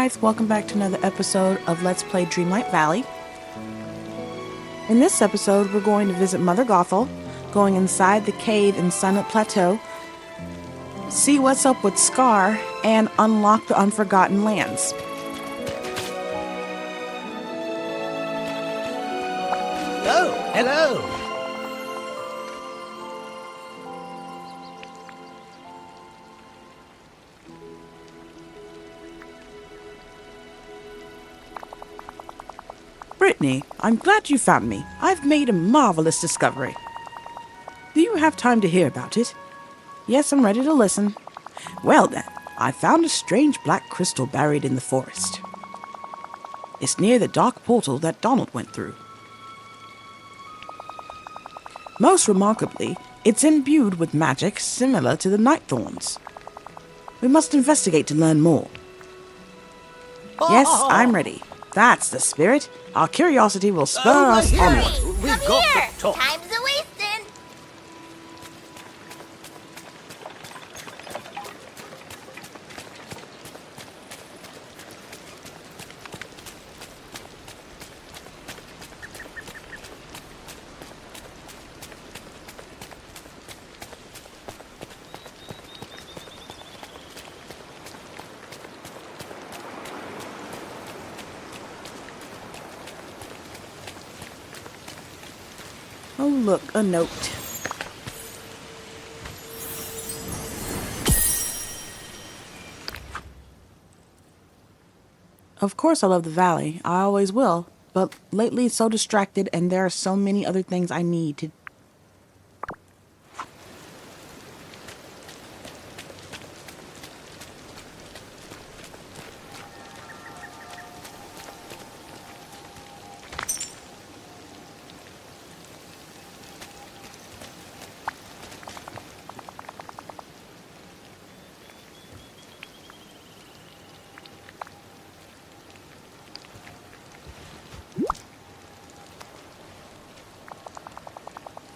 guys, welcome back to another episode of Let's Play Dreamlight Valley. In this episode, we're going to visit Mother Gothel, going inside the cave in Silent Plateau, see what's up with Scar, and unlock the Unforgotten Lands. Oh, hello! Brittany, I'm glad you found me. I've made a marvelous discovery. Do you have time to hear about it? Yes, I'm ready to listen. Well then, I found a strange black crystal buried in the forest. It's near the dark portal that Donald went through. Most remarkably, it's imbued with magic similar to the Nightthorns. We must investigate to learn more. Yes, I'm ready. That's the spirit. Our curiosity will spur us onward. We've got to talk. Time's a wasting. Oh, look, a note. Of course I love the valley. I always will. But lately it's so distracted and there are so many other things I need to...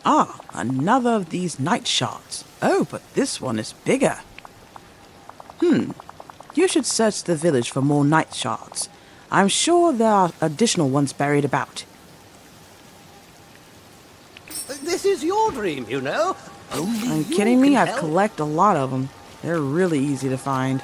Ah, another of these night shards. Oh, but this one is bigger. You should search the village for more night shards. I'm sure there are additional ones buried about. This is your dream, you know. Only Are you you kidding me? can I've help. collected a lot of them. They're really easy to find.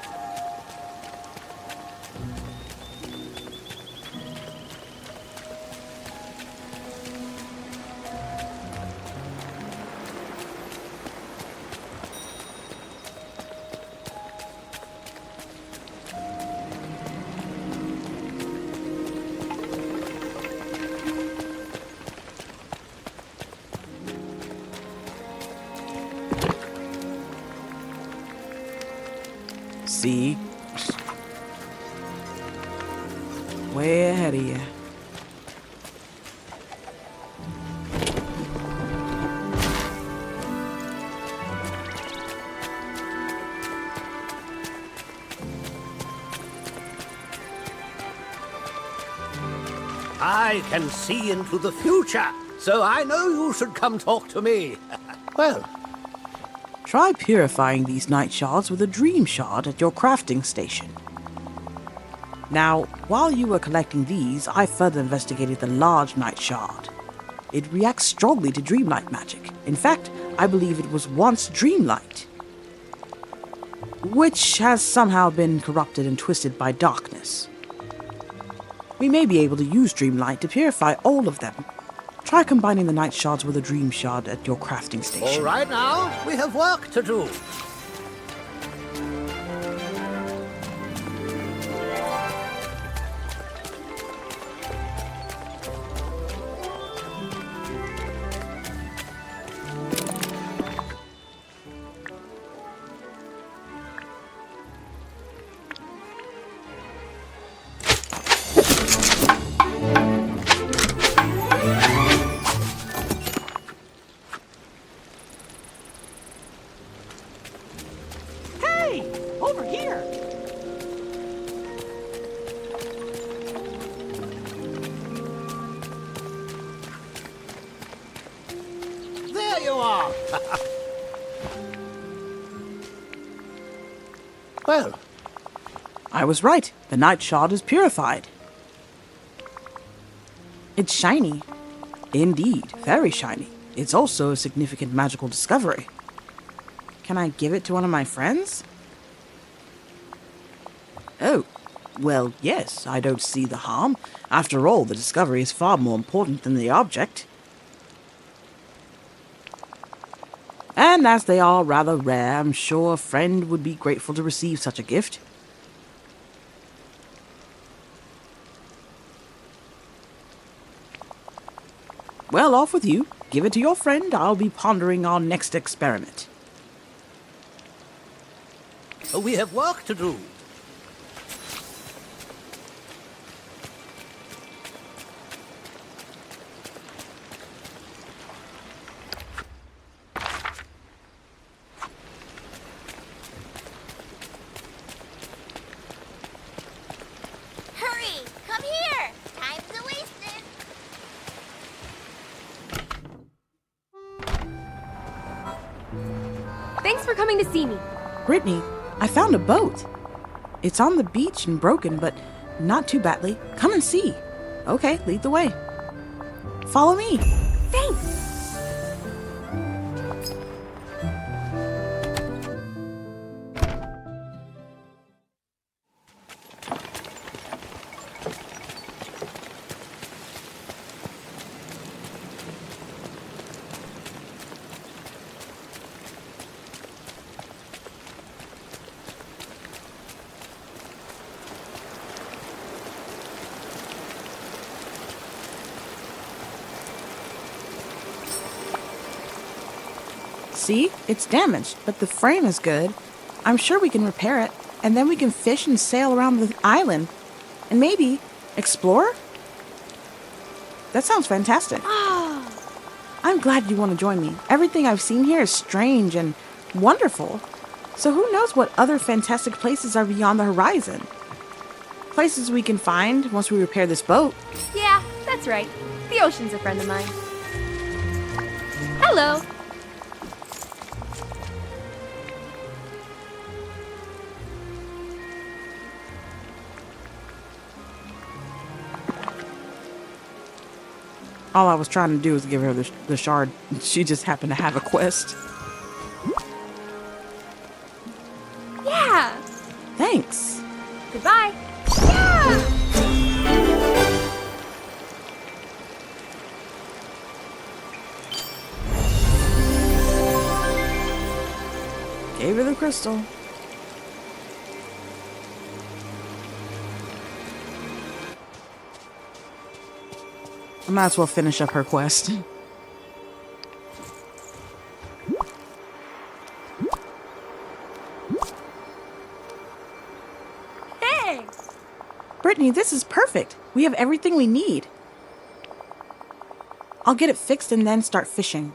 See? Way ahead of you. I can see into the future, so I know you should come talk to me. Well, Try purifying these night shards with a dream shard at your crafting station. Now, while you were collecting these, I further investigated the large night shard. It reacts strongly to dreamlight magic. In fact, I believe it was once dreamlight, which has somehow been corrupted and twisted by darkness. We may be able to use dreamlight to purify all of them. Try combining the night shards with a dream shard at your crafting station. all right now, we have work to do. Over here! There you are. Well, I was right. The night shard is purified. It's shiny. Indeed, very shiny. It's also a significant magical discovery. Can I give it to one of my friends? Oh, well, yes, I don't see the harm. After all, the discovery is far more important than the object. And as they are rather rare, I'm sure a friend would be grateful to receive such a gift. Well, off with you. Give it to your friend. I'll be pondering our next experiment. We have work to do. Hurry! Come here! Time's a-wasted! Thanks for coming to see me. Brittany, I found a boat. It's on the beach and broken, but not too badly. Come and see. Okay, lead the way. Follow me. Thanks. See? It's damaged, but the frame is good. I'm sure we can repair it, and then we can fish and sail around the island. And maybe explore? That sounds fantastic. I'm glad you want to join me. Everything I've seen here is strange and wonderful. So who knows what other fantastic places are beyond the horizon? Places we can find once we repair this boat. Yeah, that's right. The ocean's a friend of mine. Hello. All I was trying to do was give her the shard. She just happened to have a quest. Yeah. Thanks. Goodbye. Yeah. Gave her the crystal. I might as well finish up her quest. Hey. Brittany, this is perfect. We have everything we need. I'll get it fixed and then start fishing.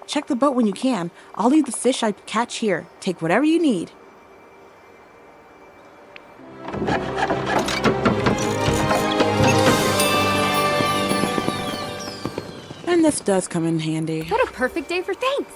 Check the boat when you can. I'll leave the fish I catch here. Take whatever you need. And this does come in handy. What a perfect day for thanks.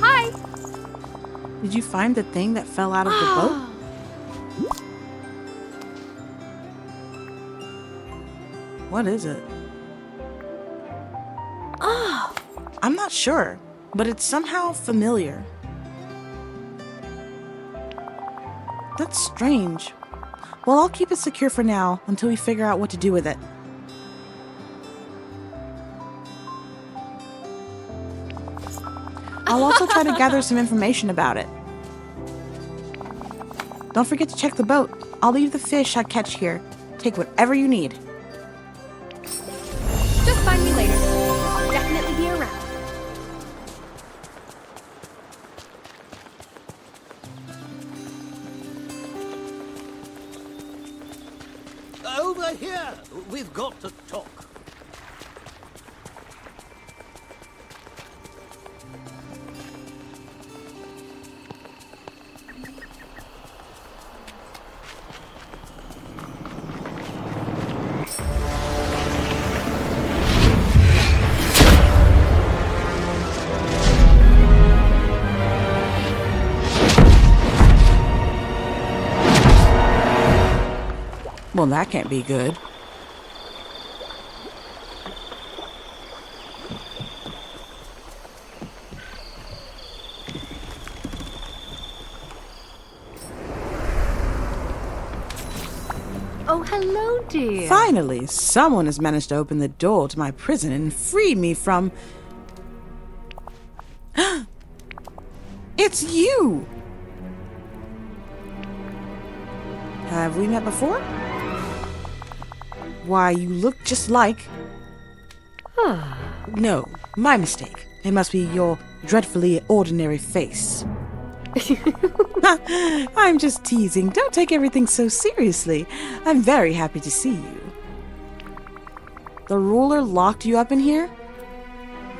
Hi. Did you find the thing that fell out of the boat? What is it? Oh. I'm not sure, but it's somehow familiar. That's strange. Well, I'll keep it secure for now until we figure out what to do with it. I'll also try to gather some information about it. Don't forget to check the boat. I'll leave the fish I catch here. Take whatever you need. Just find me later. I'll definitely be around. Well, that can't be good. Oh, hello, dear. Finally, someone has managed to open the door to my prison and free me from... It's you! Have we met before? Why, you look just like... No, my mistake. It must be your dreadfully ordinary face. I'm just teasing. Don't take everything so seriously. I'm very happy to see you. The ruler locked you up in here?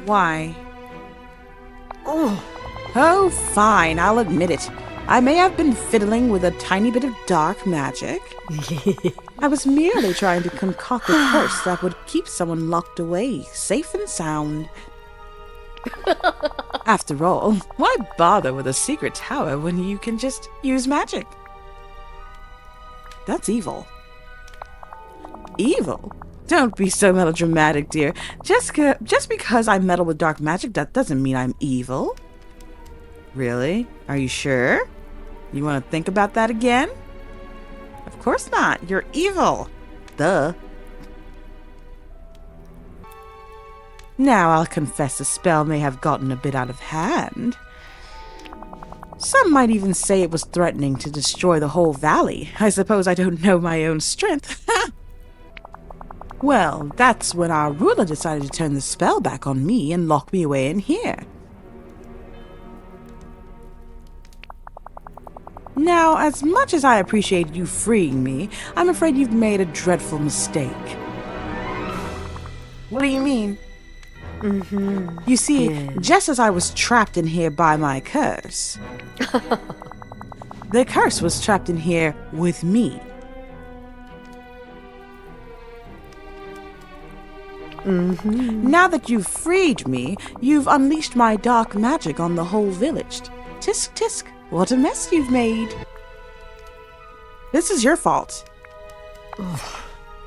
Why? Oh, fine. I'll admit it. I may have been fiddling with a tiny bit of dark magic. I was merely trying to concoct a curse that would keep someone locked away, safe and sound. After all, why bother with a secret tower when you can just use magic? That's evil. Evil? Don't be so melodramatic, dear. Just because I meddle with dark magic, that doesn't mean I'm evil. Really? Are you sure? You want to think about that again? Of course not. You're evil. Duh. Now I'll confess the spell may have gotten a bit out of hand. Some might even say it was threatening to destroy the whole valley. I suppose I don't know my own strength. Well, that's when our ruler decided to turn the spell back on me and lock me away in here. Now, as much as I appreciate you freeing me, I'm afraid you've made a dreadful mistake. What do you mean? You see, just as I was trapped in here by my curse, the curse was trapped in here with me. Now that you've freed me, you've unleashed my dark magic on the whole village. Tisk tisk, what a mess you've made. This is your fault.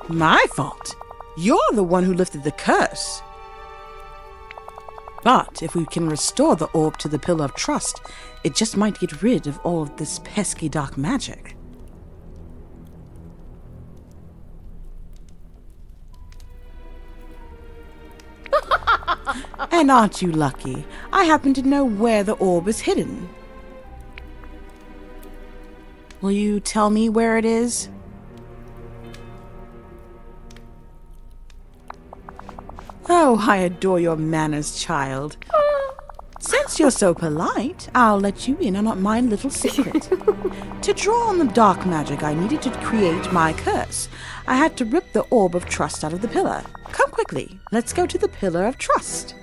My fault? You're the one who lifted the curse. But if we can restore the orb to the Pillar of Trust, it just might get rid of all of this pesky dark magic. And aren't you lucky? I happen to know where the orb is hidden. Will you tell me where it is? Oh, I adore your manners, child. Since you're so polite, I'll let you in on my little secret. To draw on the dark magic I needed to create my curse, I had to rip the Orb of Trust out of the pillar. Come quickly, let's go to the Pillar of Trust.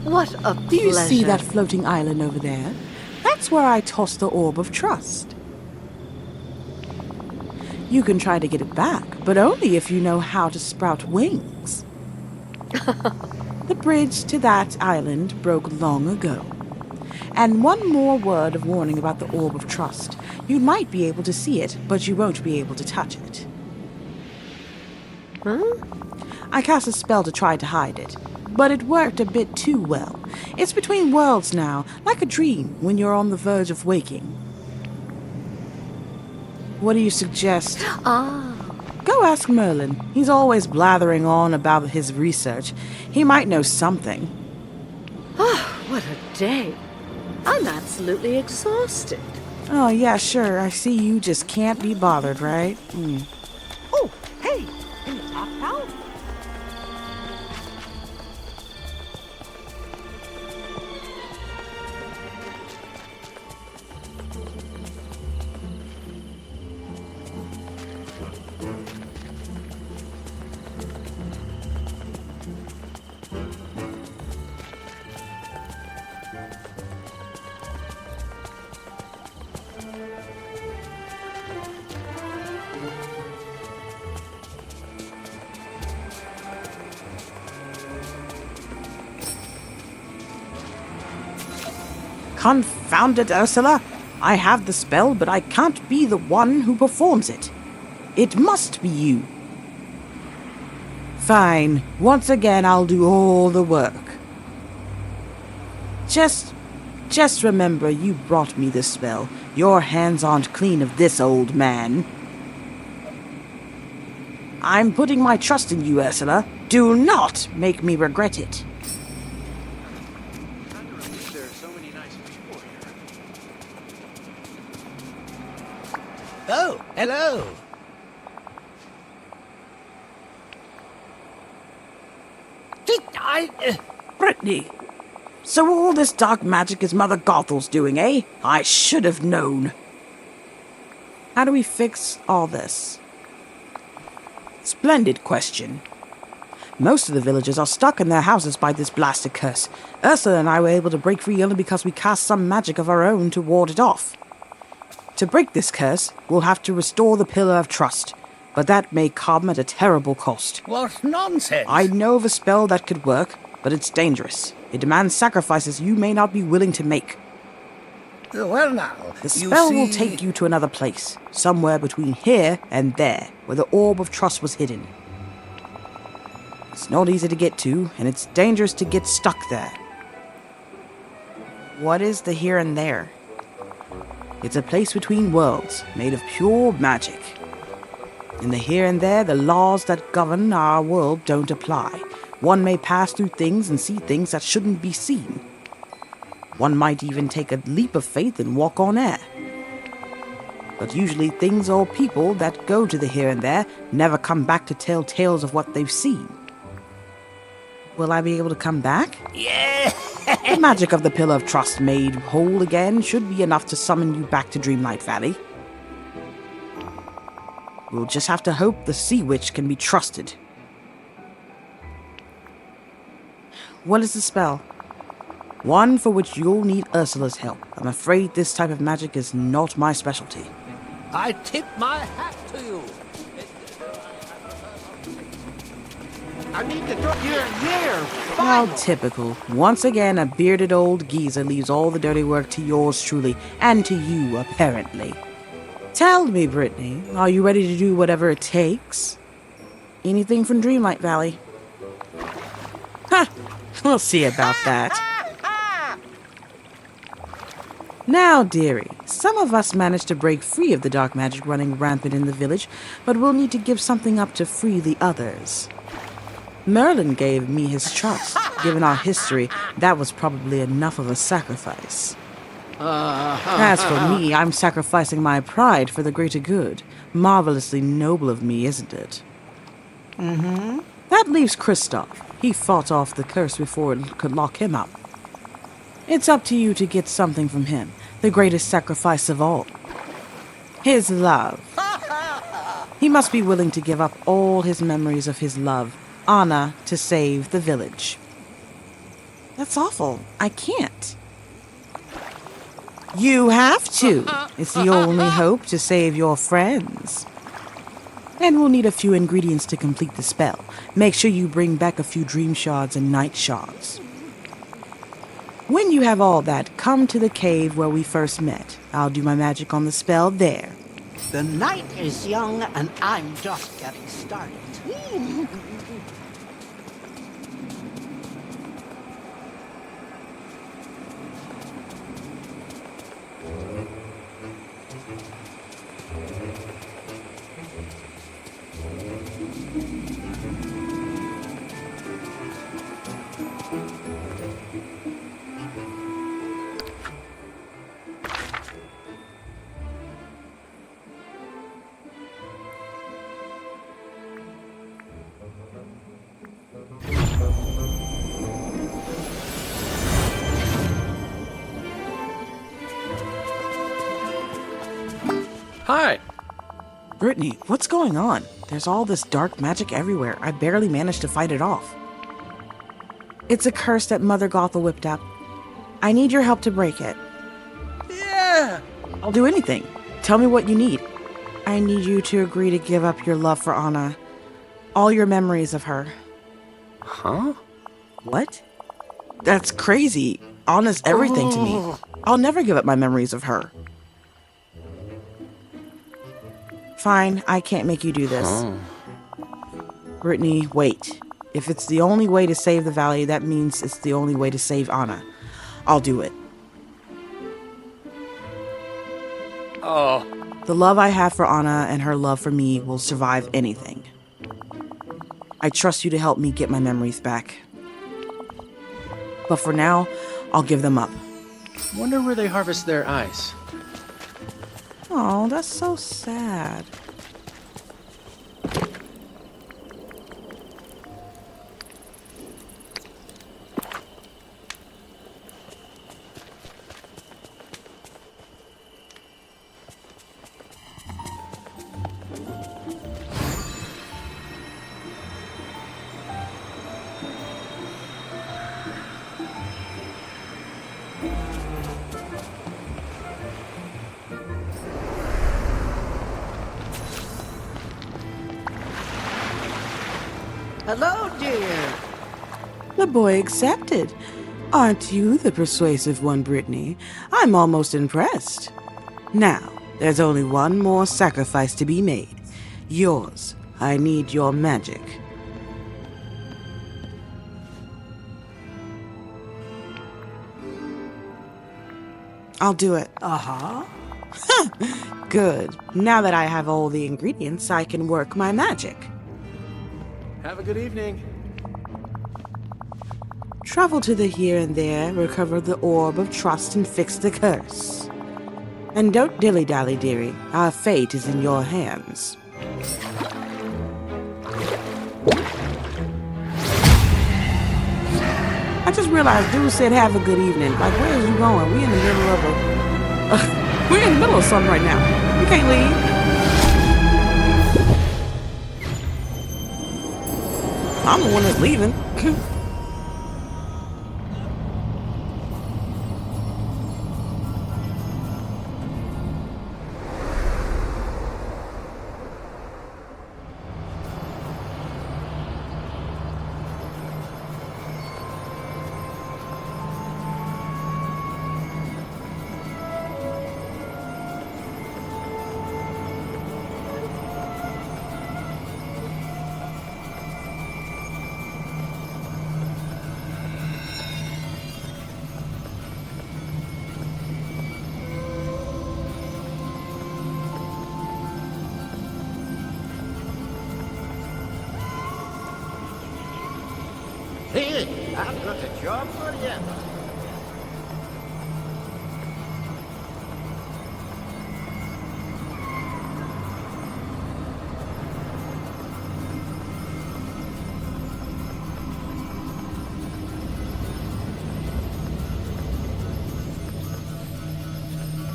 What a pleasure. Do you see that floating island over there? That's where I tossed the Orb of Trust. You can try to get it back, but only if you know how to sprout wings. The bridge to that island broke long ago. And one more word of warning about the Orb of Trust. You might be able to see it, but you won't be able to touch it. I cast a spell to try to hide it, but it worked a bit too well. It's between worlds now, like a dream when you're on the verge of waking. What do you suggest? Go ask Merlin. He's always blathering on about his research. He might know something. What a day. I'm absolutely exhausted. Oh, yeah, sure. I see you just can't be bothered, right? Oh, hey, in the top tower. Confound it, Ursula! I have the spell, but I can't be the one who performs it. It must be you. Fine. Once again, I'll do all the work. Just remember you brought me this spell. Your hands aren't clean of this old man. I'm putting my trust in you, Ursula. Do not make me regret it. Oh, hello. Brittany, so all this dark magic is Mother Gothel's doing, eh? I should have known. How do we fix all this? Splendid question. Most of the villagers are stuck in their houses by this blasted curse. Ursula and I were able to break free only because we cast some magic of our own to ward it off. To break this curse, we'll have to restore the Pillar of Trust, but that may come at a terrible cost. What nonsense! I know of a spell that could work, but it's dangerous. It demands sacrifices you may not be willing to make. Well now, The spell will take you to another place, somewhere between here and there, where the Orb of Trust was hidden. It's not easy to get to, and it's dangerous to get stuck there. What is the here and there? It's a place between worlds, made of pure magic. In the here and there, the laws that govern our world don't apply. One may pass through things and see things that shouldn't be seen. One might even take a leap of faith and walk on air. But usually things or people that go to the here and there never come back to tell tales of what they've seen. Will I be able to come back? Yeah! The magic of the Pillar of Trust made whole again should be enough to summon you back to Dreamlight Valley. We'll just have to hope the Sea Witch can be trusted. What is the spell? One for which you'll need Ursula's help. I'm afraid this type of magic is not my specialty. I tip my hat to you. I need to throw here. How typical. Once again, a bearded old geezer leaves all the dirty work to yours truly, and to you, apparently. Tell me, Brittany, are you ready to do whatever it takes? Anything from Dreamlight Valley? Ha! We'll see about that. Now, dearie, some of us managed to break free of the dark magic running rampant in the village, but we'll need to give something up to free the others. Merlin gave me his trust. Given our history, that was probably enough of a sacrifice. As for me, I'm sacrificing my pride for the greater good. Marvelously noble of me, isn't it? Mm-hmm. That leaves Kristoff. He fought off the curse before it could lock him up. It's up to you to get something from him, the greatest sacrifice of all. His love. He must be willing to give up all his memories of his love, Anna, to save the village. That's awful. I can't. You have to. It's the only hope to save your friends. And we'll need a few ingredients to complete the spell. Make sure you bring back a few dream shards and night shards. When you have all that, come to the cave where we first met. I'll do my magic on the spell there. The night is young and I'm just getting started. Hi. Brittany, what's going on? There's all this dark magic everywhere. I barely managed to fight it off. It's a curse that Mother Gothel whipped up. I need your help to break it. Yeah. I'll do anything. Tell me what you need. I need you to agree to give up your love for Anna. All your memories of her. Huh? What? That's crazy. Anna's everything to me. I'll never give up my memories of her. Fine, I can't make you do this. Brittany, wait. If it's the only way to save the valley, that means it's the only way to save Anna. I'll do it. Oh, The love I have for Anna and her love for me will survive anything. I trust you to help me get my memories back. But for now, I'll give them up. Wonder where they harvest their ice. Oh, that's so sad. Hello, dear. The boy accepted. Aren't you the persuasive one, Brittany? I'm almost impressed. Now, there's only one more sacrifice to be made. Yours. I need your magic. I'll do it. Uh-huh. Good. Now that I have all the ingredients, I can work my magic. Have a good evening. Travel to the here and there, recover the orb of trust, and fix the curse. And don't dilly-dally, dearie. Our fate is in your hands. I just realized dude said have a good evening. Like, where is you going? We in the middle of a... we're in the middle of something right now. You can't leave. I'm the one that's leaving. hey, I've got a job for you.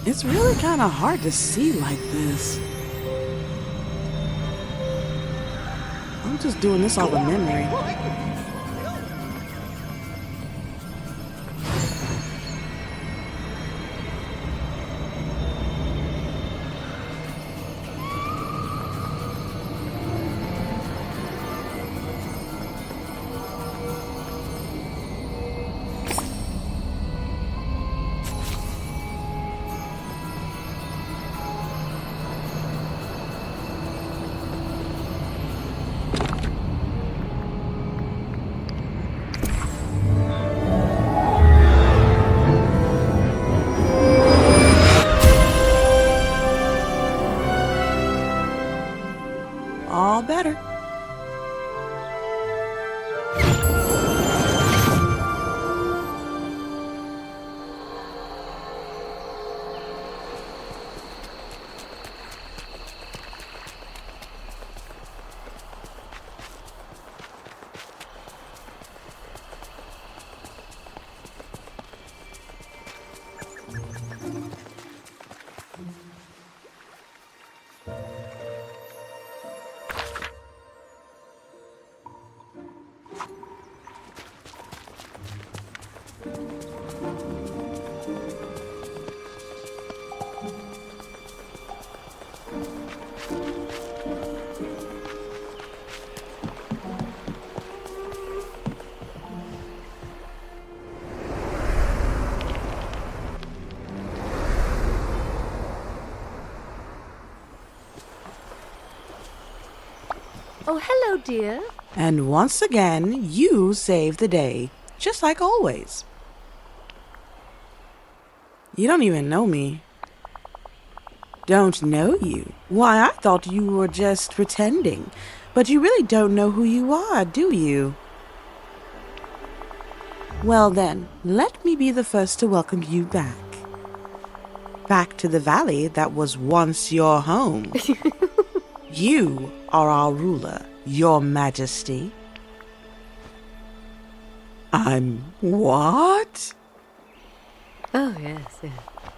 It's really kind of hard to see like this. I'm just doing this off of memory. All better. Oh, hello, dear. And once again, you save the day, just like always. You don't even know me. Don't know you? Why, I thought you were just pretending. But you really don't know who you are, do you? Well then, let me be the first to welcome you back. Back to the valley that was once your home. You are our ruler, your majesty. I'm what? Oh, yes, yes.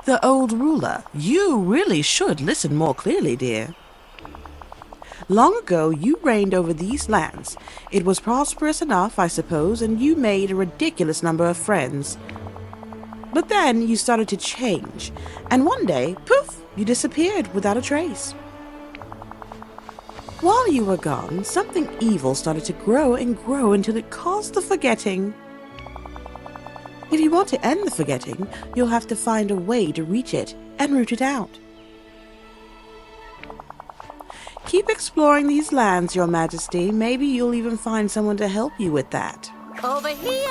The old ruler. You really should listen more clearly, dear. Long ago, you reigned over these lands. It was prosperous enough, I suppose, and you made a ridiculous number of friends. But then you started to change, and one day, poof, you disappeared without a trace. While you were gone, something evil started to grow and grow until it caused the forgetting. If you want to end the forgetting, you'll have to find a way to reach it and root it out. Keep exploring these lands, Your Majesty. Maybe you'll even find someone to help you with that. Over here!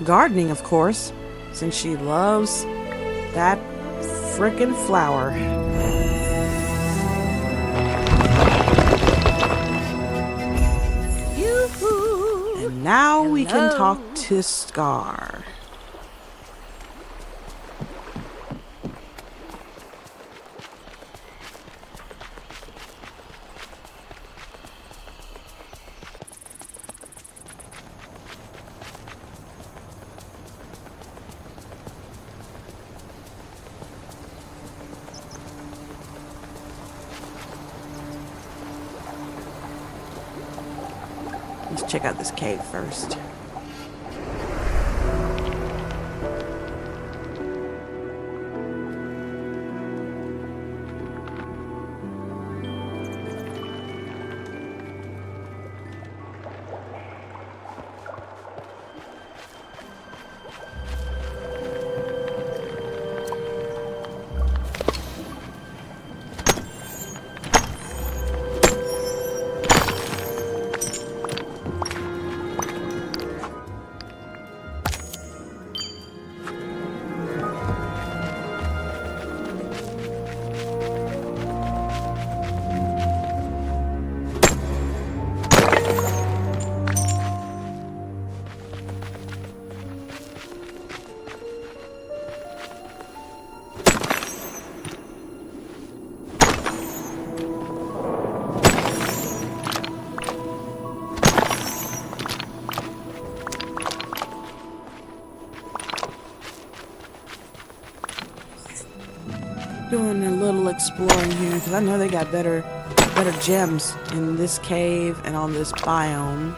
Gardening, of course, since she loves that frickin' flower. Yoo-hoo! And now we can Hello. talk to Scar. Let's check out this cave first. Doing a little exploring here because I know they got better gems in this cave and on this biome.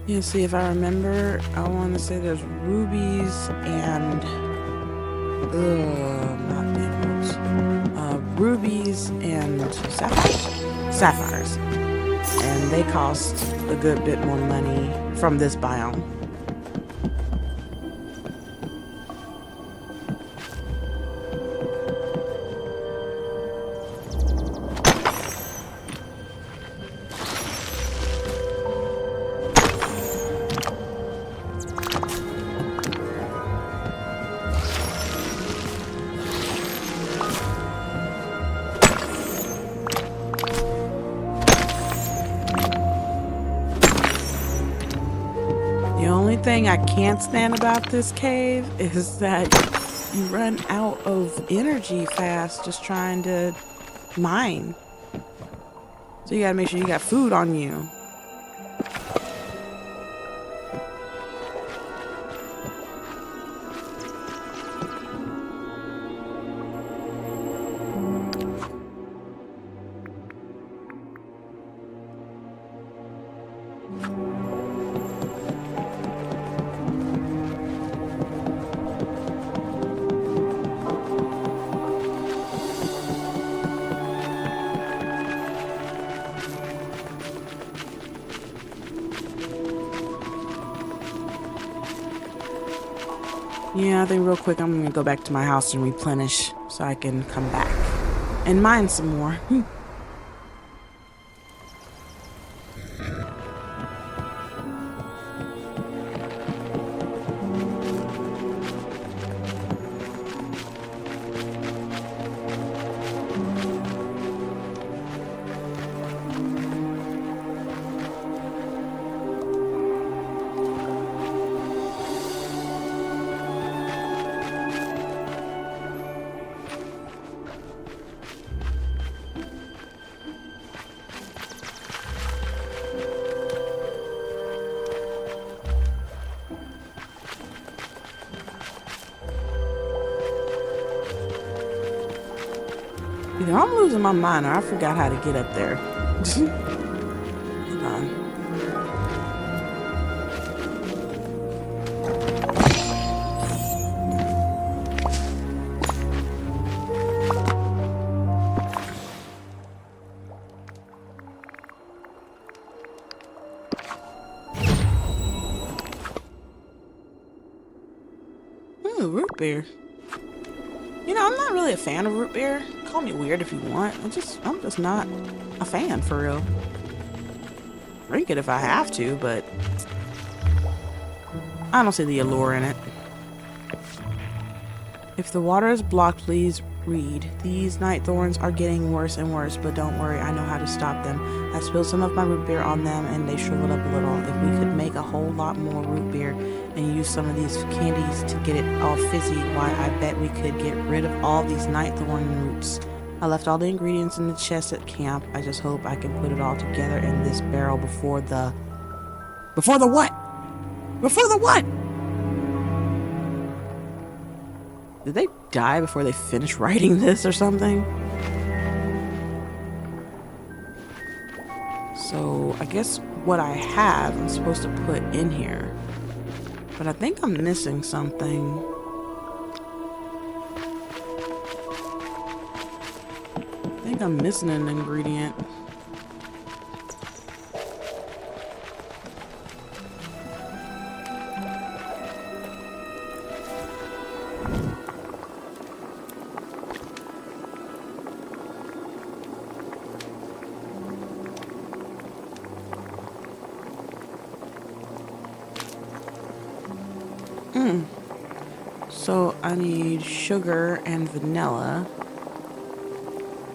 Yeah, see if I remember. I want to say there's rubies and not emeralds. Rubies and sapphires. Sapphires, and they cost a good bit more money from this biome. The only thing I can't stand about this cave is that you run out of energy fast just trying to mine. So you gotta make sure you got food on you. Yeah, I think real quick I'm gonna go back to my house and replenish so I can come back and mine some more. Either I'm losing my mind or I forgot how to get up there. Hold on. Ooh, root beer. You know, I'm not really a fan of root beer. Call me weird if you want. I'm just not a fan for real. Drink it if I have to, but I don't see the allure in it. If the water is blocked, please read. These night thorns are getting worse and worse, but don't worry, I know how to stop them. I spilled some of my root beer on them and they shriveled up a little. If we could make a whole lot more root beer and use some of these candies to get it all fizzy, why I bet we could get rid of all these night thorn roots. I left all the ingredients in the chest at camp. I just hope I can put it all together in this barrel before the what? Before the what? Did they die before they finished writing this or something? So I guess what I have I'm supposed to put in here. But I think I'm missing something. I think I'm missing an ingredient. So I need sugar and vanilla.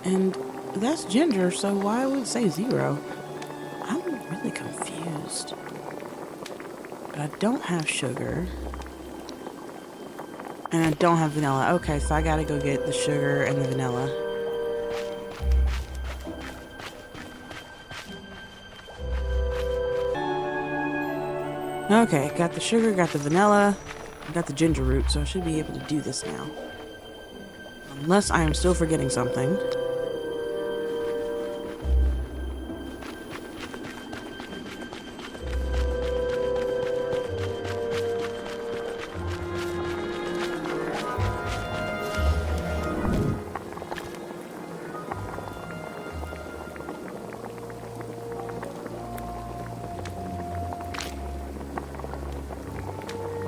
And that's ginger, so why would it say 0? I'm really confused. But I don't have sugar. And I don't have vanilla. Okay, so I gotta go get the sugar and the vanilla. Okay, got the sugar, got the vanilla. I got the ginger root, so I should be able to do this now. Unless I am still forgetting something.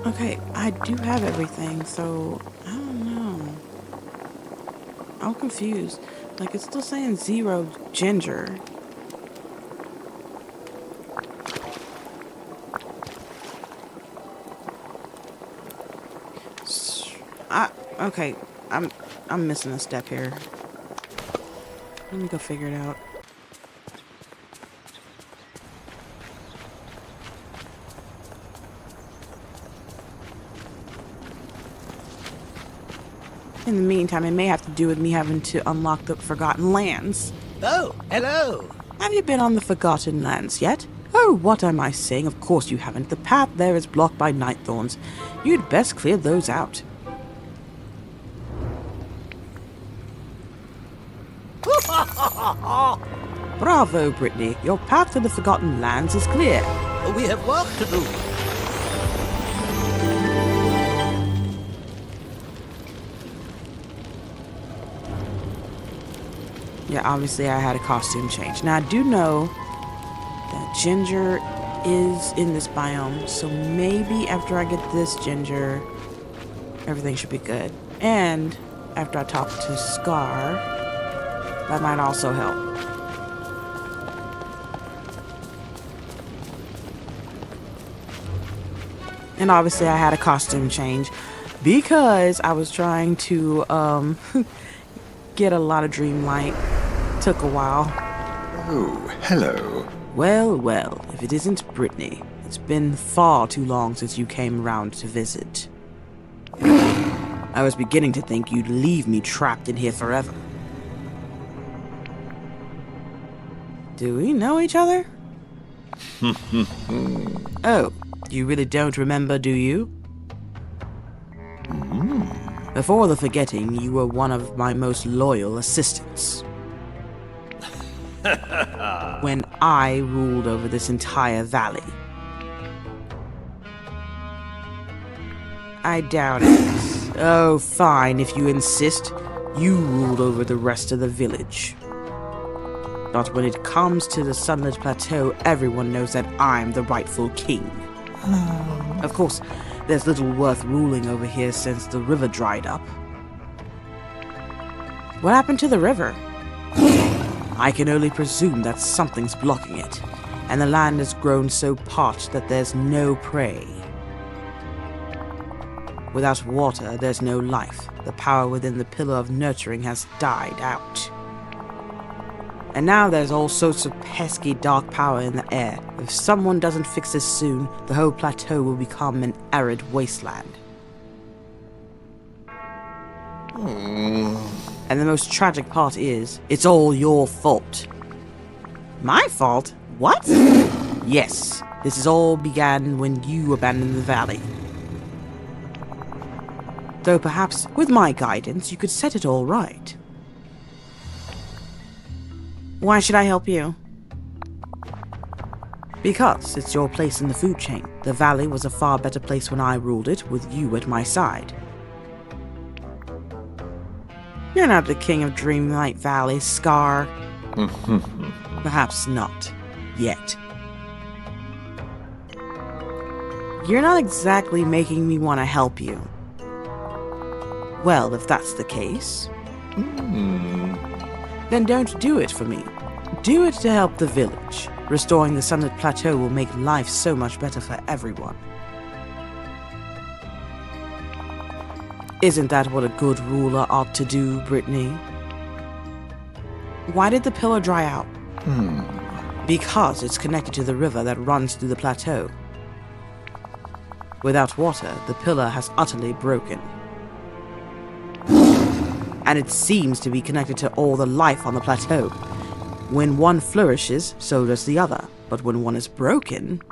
Okay, I do have everything, so I don't know. I'm confused. Like, it's still saying 0 ginger. Okay, I'm missing a step here. Let me go figure it out. In the meantime, it may have to do with me having to unlock the Forgotten Lands. Oh, hello. Have you been on the Forgotten Lands yet? Oh, what am I saying? Of course you haven't. The path there is blocked by night thorns. You'd best clear those out. Bravo, Brittany. Your path to the Forgotten Lands is clear. We have work to do. Yeah, obviously I had a costume change. Now, I do know that Ginger is in this biome, so maybe after I get this Ginger, everything should be good. And after I talk to Scar, that might also help. And obviously I had a costume change because I was trying to get a lot of Dreamlight. Took a while. Oh, hello. Well, well, if it isn't Brittany, it's been far too long since you came around to visit. I was beginning to think you'd leave me trapped in here forever. Do we know each other? Oh, you really don't remember, do you? Before the forgetting, you were one of my most loyal assistants. When I ruled over this entire valley. I doubt it. Oh, fine, if you insist. You ruled over the rest of the village. But when it comes to the Sunlit Plateau, everyone knows that I'm the rightful king. Of course, there's little worth ruling over here since the river dried up. What happened to the river? I can only presume that something's blocking it, and the land has grown so parched that there's no prey. Without water, there's no life. The power within the Pillar of Nurturing has died out. And now there's all sorts of pesky dark power in the air. If someone doesn't fix this soon, the whole plateau will become an arid wasteland. And the most tragic part is, it's all your fault. My fault? What? Yes, this all began when you abandoned the valley. Though perhaps, with my guidance, you could set it all right. Why should I help you? Because it's your place in the food chain. The valley was a far better place when I ruled it, with you at my side. You're not the king of Dreamlight Valley, Scar. Perhaps not. Yet. You're not exactly making me want to help you. Well, if that's the case, then don't do it for me. Do it to help the village. Restoring the Sunlit Plateau will make life so much better for everyone. Isn't that what a good ruler ought to do, Brittany? Why did the pillar dry out? Because it's connected to the river that runs through the plateau. Without water, the pillar has utterly broken. And it seems to be connected to all the life on the plateau. When one flourishes, so does the other. But when one is broken...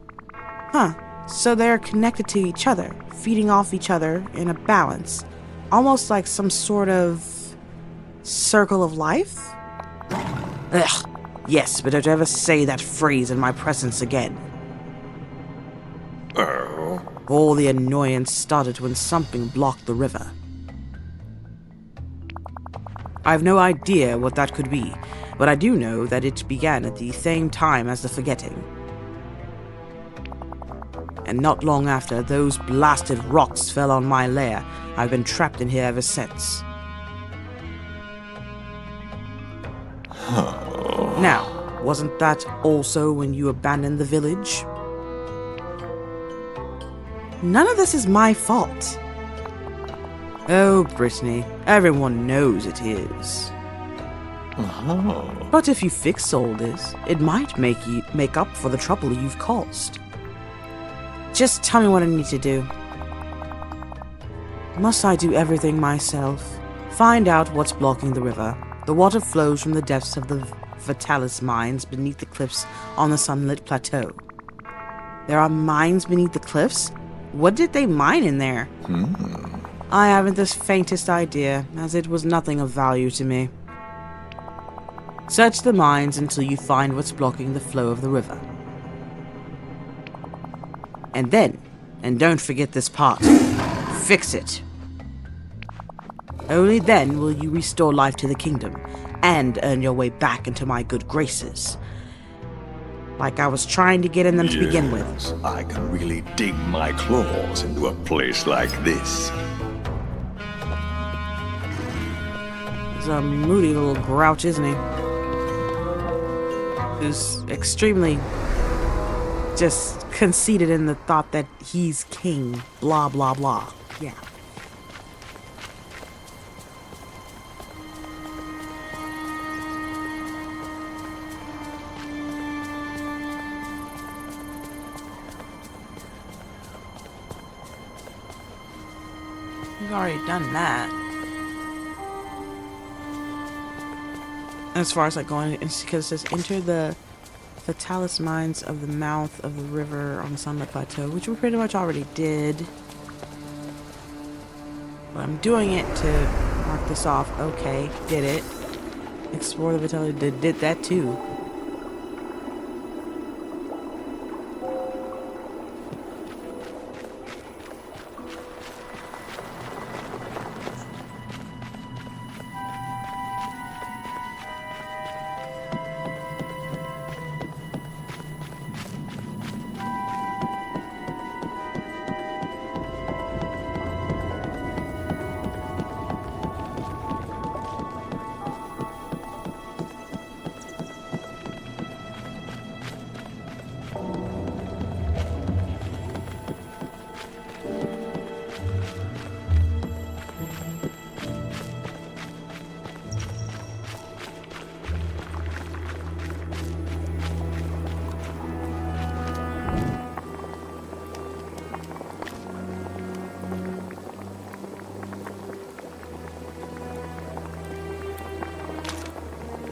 So they're connected to each other, feeding off each other in a balance. Almost like some sort of... circle of life? Ugh. Yes, but don't ever say that phrase in my presence again. All the annoyance started when something blocked the river. I have no idea what that could be, but I do know that it began at the same time as the forgetting. And not long after, those blasted rocks fell on my lair. I've been trapped in here ever since. Now, wasn't that also when you abandoned the village? None of this is my fault. Oh, Brittany, everyone knows it is. But if you fix all this, it might make up for the trouble you've caused. Just tell me what I need to do. Must I do everything myself? Find out what's blocking the river. The water flows from the depths of the Vitalys mines beneath the cliffs on the sunlit plateau. There are mines beneath the cliffs? What did they mine in there? I haven't the faintest idea, as it was nothing of value to me. Search the mines until you find what's blocking the flow of the river. And then, and don't forget this part, fix it. Only then will you restore life to the kingdom, and earn your way back into my good graces. Like I was trying to get in them to begin with. Yes, I can really dig my claws into a place like this. He's a moody little grouch, isn't he? Who's extremely just conceited in the thought that he's king. Blah, blah, blah. Yeah. We've already done that. As far as like going, it's because it says enter the Vitalys mines of the mouth of the river on the Sunlit Plateau, which we pretty much already did. But I'm doing it to mark this off. Okay, did it. Explore the Vitalys, did that too.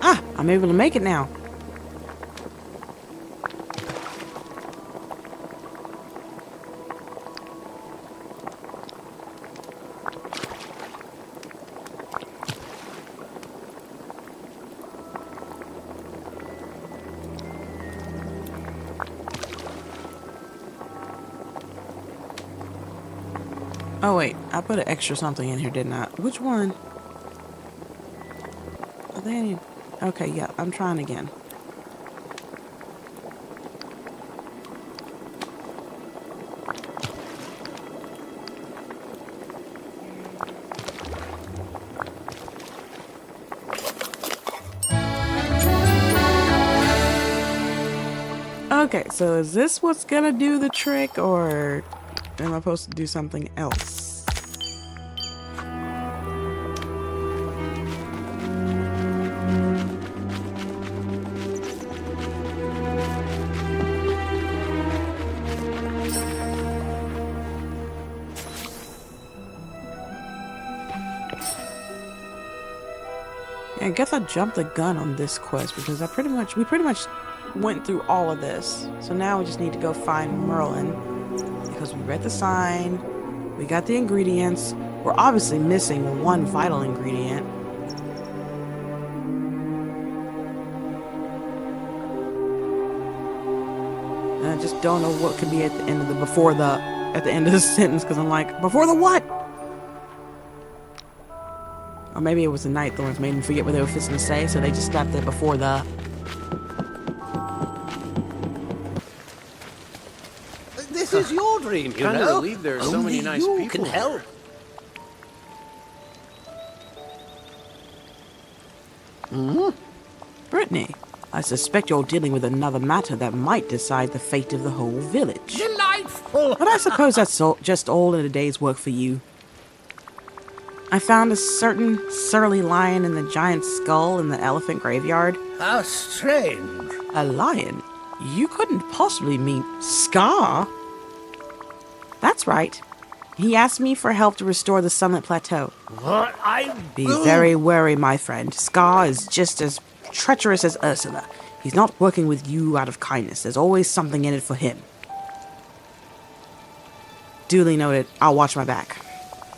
Ah, I'm able to make it now. Oh wait, I put an extra something in here, didn't I? Which one? Are they any... Okay, yeah, I'm trying again. Okay, so is this what's gonna do the trick, or am I supposed to do something else? I guess I jumped the gun on this quest because we pretty much went through all of this. So now we just need to go find Merlin because we read the sign, we got the ingredients. We're obviously missing one vital ingredient. And I just don't know what could be at the end of the at the end of the sentence because I'm like, before the what? Or maybe it was the Night Thorns made me forget what they were fixing to say, so they just stopped there before the... This is your dream, you Kinda know. relieved there are so Only many nice you people can help. Brittany, I suspect you're dealing with another matter that might decide the fate of the whole village. Delightful. But I suppose that's just all in a day's work for you. I found a certain surly lion in the giant skull in the elephant graveyard. How strange. A lion? You couldn't possibly mean Scar? That's right. He asked me for help to restore the Summit Plateau. What Be very wary, my friend. Scar is just as treacherous as Ursula. He's not working with you out of kindness. There's always something in it for him. Duly noted. I'll watch my back.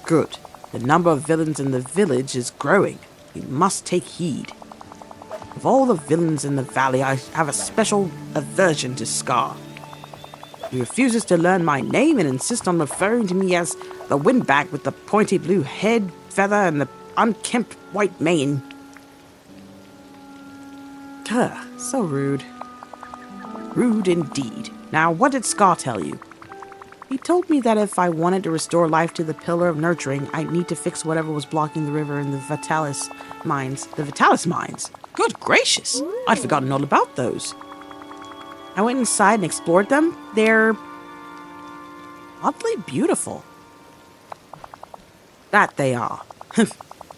Good. The number of villains in the village is growing. We must take heed. Of all the villains in the valley, I have a special aversion to Scar. He refuses to learn my name and insists on referring to me as the windbag with the pointy blue head, feather, and the unkempt white mane. So rude. Rude indeed. Now, what did Scar tell you? He told me that if I wanted to restore life to the Pillar of Nurturing, I'd need to fix whatever was blocking the river in the Vitalys mines. The Vitalys mines? Good gracious! I'd forgotten all about those. I went inside and explored them. They're oddly beautiful. That they are.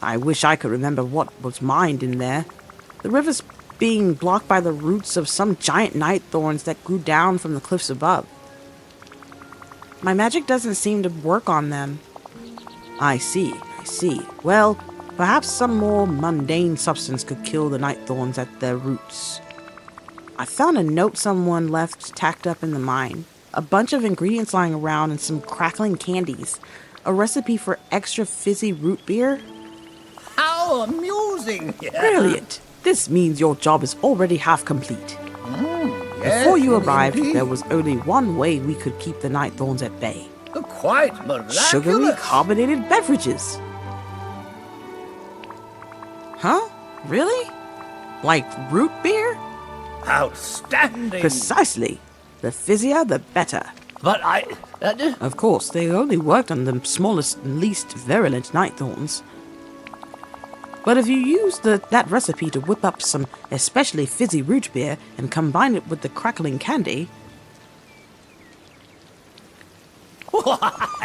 I wish I could remember what was mined in there. The river's being blocked by the roots of some giant night thorns that grew down from the cliffs above. My magic doesn't seem to work on them. I see. Well, perhaps some more mundane substance could kill the night thorns at their roots. I found a note someone left tacked up in the mine. A bunch of ingredients lying around and some crackling candies. A recipe for extra fizzy root beer. How amusing! Brilliant! This means your job is already half complete. Yes, Before you arrived, indeed. there was only one way we could keep the night thorns at bay. Quite miraculous. Sugary carbonated beverages. Huh? Really? Like root beer? Outstanding. Precisely. The fizzier, the better. But Of course, they only worked on the smallest and least virulent night thorns. But if you use that recipe to whip up some especially fizzy root beer and combine it with the crackling candy...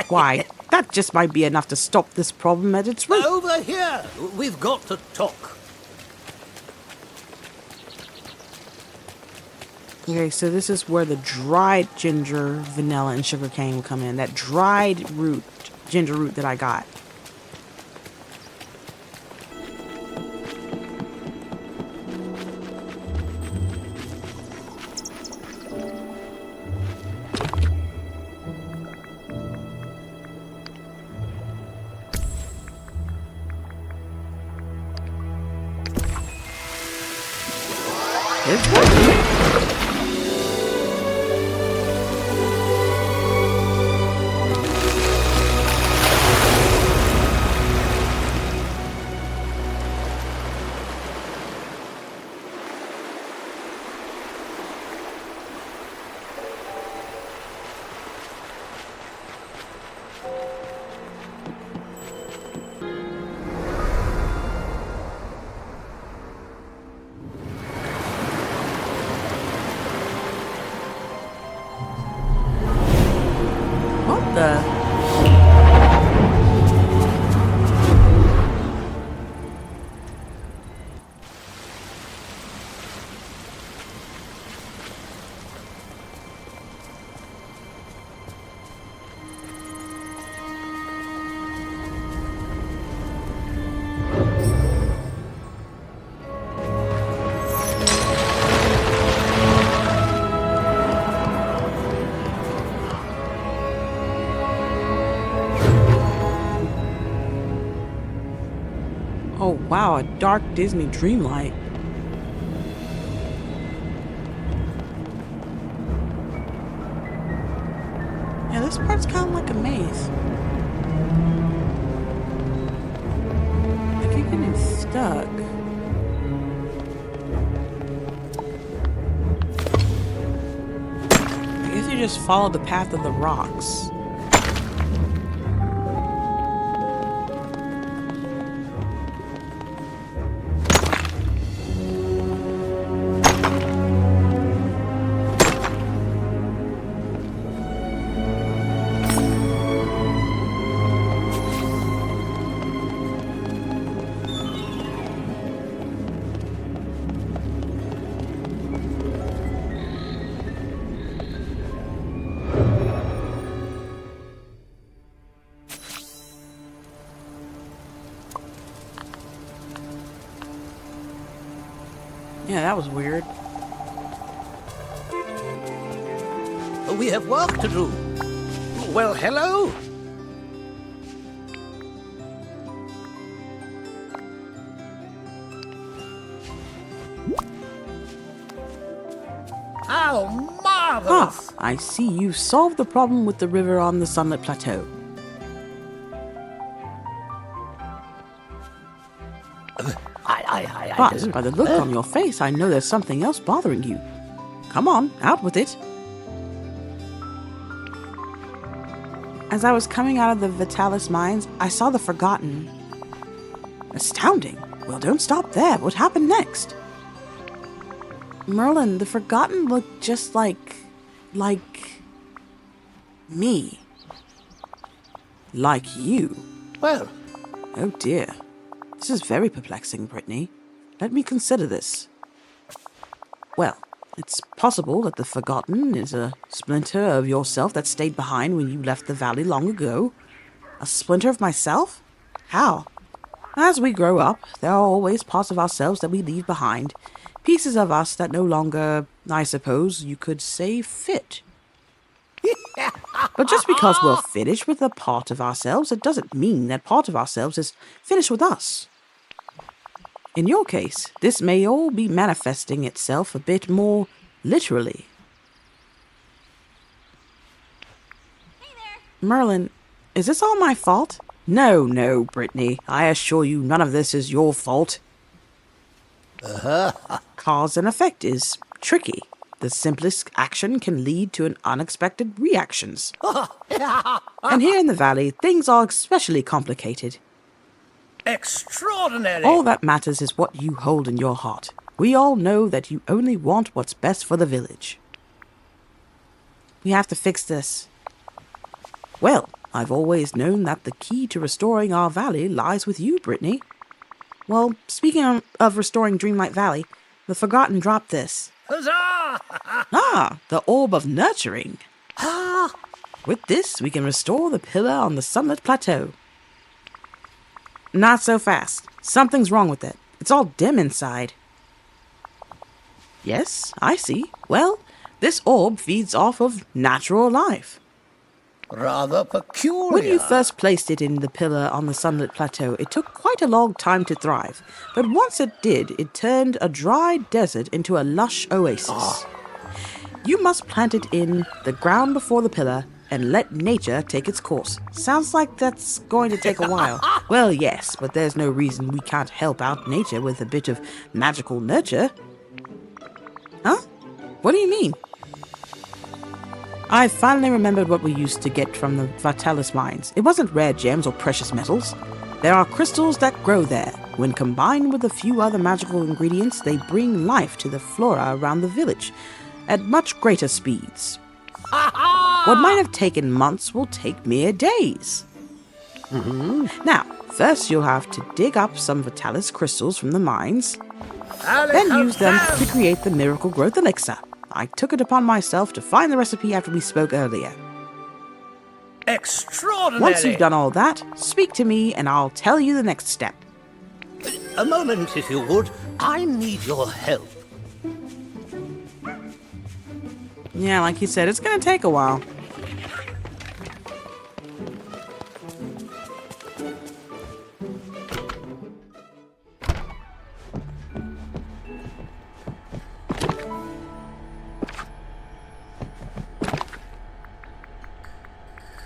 Why, that just might be enough to stop this problem at its root. Over here. We've got to talk. Okay, so this is where the dried ginger, vanilla, and sugar cane will come in. That dried root, ginger root that I got. It's working. What the? Oh wow, a dark Disney dreamlight. Yeah, this part's kind of like a maze. I keep getting stuck. I guess you just follow the path of the rocks. Yeah, that was weird. We have work to do. Well, hello. How marvelous! I see you've solved the problem with the river on the Sunlit Plateau. But by the look on your face, I know there's something else bothering you. Come on, out with it. As I was coming out of the Vitalys mines, I saw the Forgotten. Astounding. Well, don't stop there. What happened next? Merlin, the Forgotten looked just like me. Like you. Well, Oh dear. This is very perplexing, Brittany. Let me consider this. Well, it's possible that the Forgotten is a splinter of yourself that stayed behind when you left the valley long ago. A splinter of myself? How? As we grow up, there are always parts of ourselves that we leave behind. Pieces of us that no longer, I suppose you could say, fit. But just because we're finished with a part of ourselves, it doesn't mean that part of ourselves is finished with us. In your case, this may all be manifesting itself a bit more literally. Hey there. Merlin, is this all my fault? No, Brittany. I assure you none of this is your fault. Cause and effect is tricky. The simplest action can lead to an unexpected reactions. And here in the valley, things are especially complicated. extraordinary. All that matters is what you hold in your heart. We all know that you only want what's best for the village. We have to fix this. Well, I've always known that the key to restoring our valley lies with you, Brittany. Well, speaking of restoring Dreamlight Valley, the Forgotten dropped this. Huzzah! Ah, the Orb of Nurturing. With this, we can restore the pillar on the Sunlit Plateau. Not so fast. Something's wrong with it. It's all dim inside. Yes, I see. Well, this orb feeds off of natural life. Rather peculiar. When you first placed it in the pillar on the Sunlit Plateau, it took quite a long time to thrive. But once it did, it turned a dry desert into a lush oasis. You must plant it in the ground before the pillar and let nature take its course. Sounds like that's going to take a while. Well, yes, but there's no reason we can't help out nature with a bit of magical nurture. Huh? What do you mean? I finally remembered what we used to get from the Vitalys mines. It wasn't rare gems or precious metals. There are crystals that grow there. When combined with a few other magical ingredients, they bring life to the flora around the village at much greater speeds. What might have taken months will take mere days. Now, first you'll have to dig up some Vitalys crystals from the mines, then use them to create the Miracle Growth Elixir. I took it upon myself to find the recipe after we spoke earlier. Extraordinary. Once you've done all that, speak to me and I'll tell you the next step. A moment, if you would. I need your help. Yeah, like you said, it's gonna take a while.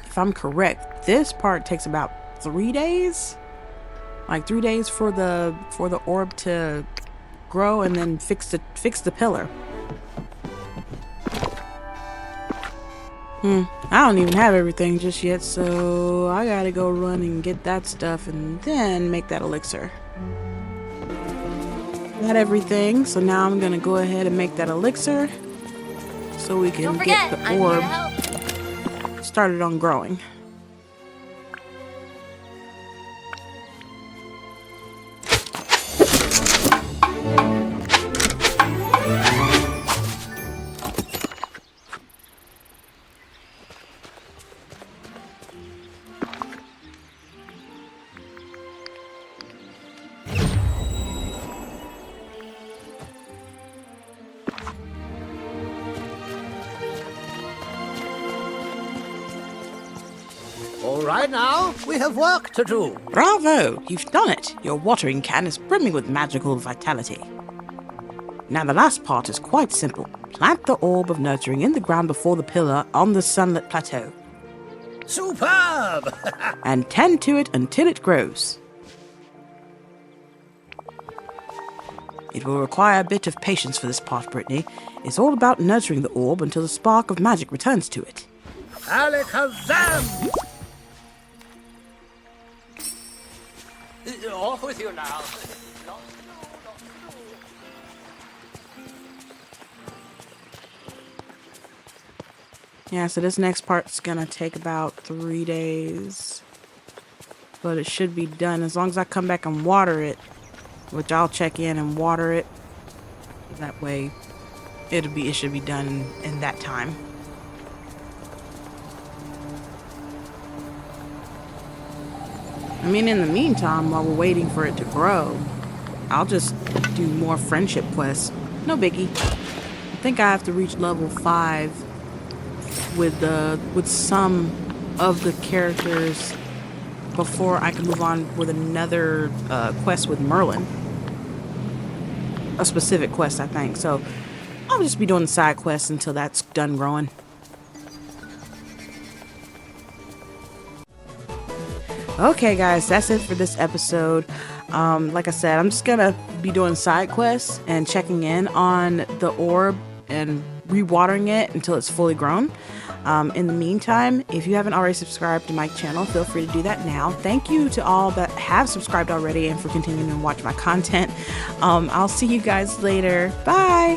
If I'm correct, this part takes about 3 days. Like 3 days for the orb to grow and then fix the pillar. I don't even have everything just yet, so I gotta go run and get that stuff and then make that elixir. Got everything, so now I'm gonna go ahead and make that elixir so we can Don't forget, get the I'm here orb to help. started on growing. All right now, we have work to do. Bravo! You've done it! Your watering can is brimming with magical vitality. Now the last part is quite simple. Plant the orb of nurturing in the ground before the pillar on the sunlit plateau. Superb! And tend to it until it grows. It will require a bit of patience for this part, Brittany. It's all about nurturing the orb until the spark of magic returns to it. Alakazam! Off with you now. Yeah, so this next part's gonna take about 3 days. But it should be done as long as I come back and water it. Which I'll check in and water it. That way it should be done in that time. I mean, in the meantime, while we're waiting for it to grow, I'll just do more friendship quests. No biggie. I think I have to reach level 5 with some of the characters before I can move on with another quest with Merlin. A specific quest, I think. So I'll just be doing the side quests until that's done growing. Okay, guys, that's it for this episode. Like I said, I'm just gonna be doing side quests and checking in on the orb and rewatering it until it's fully grown. In the meantime, if you haven't already subscribed to my channel, feel free to do that now. Thank you to all that have subscribed already and for continuing to watch my content. I'll see you guys later. Bye!